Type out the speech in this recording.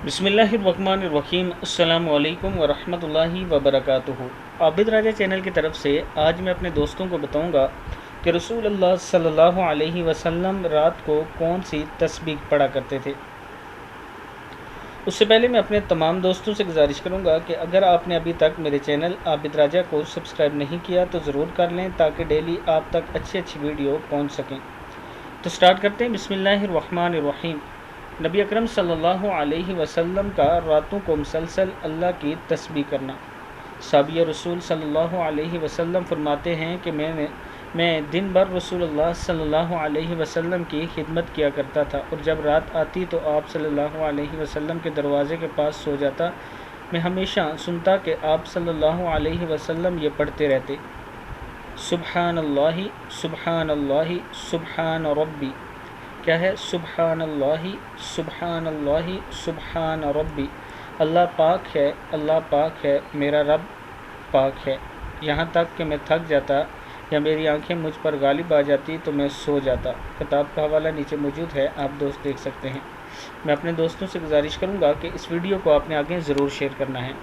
बिस्मिल्लाहिर्रहमानिर्रहीम। अस्सलामु अलैकुम वरहमतुल्लाहि वबरकातुहू। आबिद राजा चैनल की तरफ से आज मैं अपने दोस्तों को बताऊंगा कि रसूल अल्लाह सल्लल्लाहु अलैहि वसल्लम रात को कौन सी तस्बीह पढ़ा करते थे। उससे पहले मैं अपने तमाम दोस्तों से गुजारिश करूंगा कि अगर आपने अभी तक मेरे चैनल आबिद राजा को सब्सक्राइब नहीं किया तो ज़रूर कर लें ताकि डेली आप तक अच्छी वीडियो पहुँच सकें। तो स्टार्ट करते हैं। बिस्मिल्लाहिर्रहमानिर्रहीम। नबी अकरम सल्लल्लाहु अलैहि वसल्लम का रातों को मुसलसल अल्लाह की तस्बीह करना। साबिया रसूल सल्लल्लाहु अलैहि वसल्लम फरमाते हैं कि मैं दिन भर रसूलुल्लाह सल्लल्लाहु अलैहि वसल्लम की खिदमत किया करता था और जब रात आती तो आप सल्लल्लाहु अलैहि वसल्लम के दरवाज़े के पास सो जाता। मैं हमेशा सुनता कि आप सल्लल्लाहु अलैहि वसल्लम ये पढ़ते रहते, सुब्हानल्लाहि सुब्हानल्लाहि सुब्हान रब्बी। क्या है? सुब्हानल्लाहि सुब्हानल्लाहि सुब्हान रब्बी। अल्लाह पाक है, अल्लाह पाक है, मेरा रब पाक है। यहाँ तक कि मैं थक जाता या मेरी आंखें मुझ पर गालिब आ जाती तो मैं सो जाता। किताब का हवाला नीचे मौजूद है, आप दोस्त देख सकते हैं। मैं अपने दोस्तों से गुजारिश करूँगा कि इस वीडियो को आपने आगे ज़रूर शेयर करना है।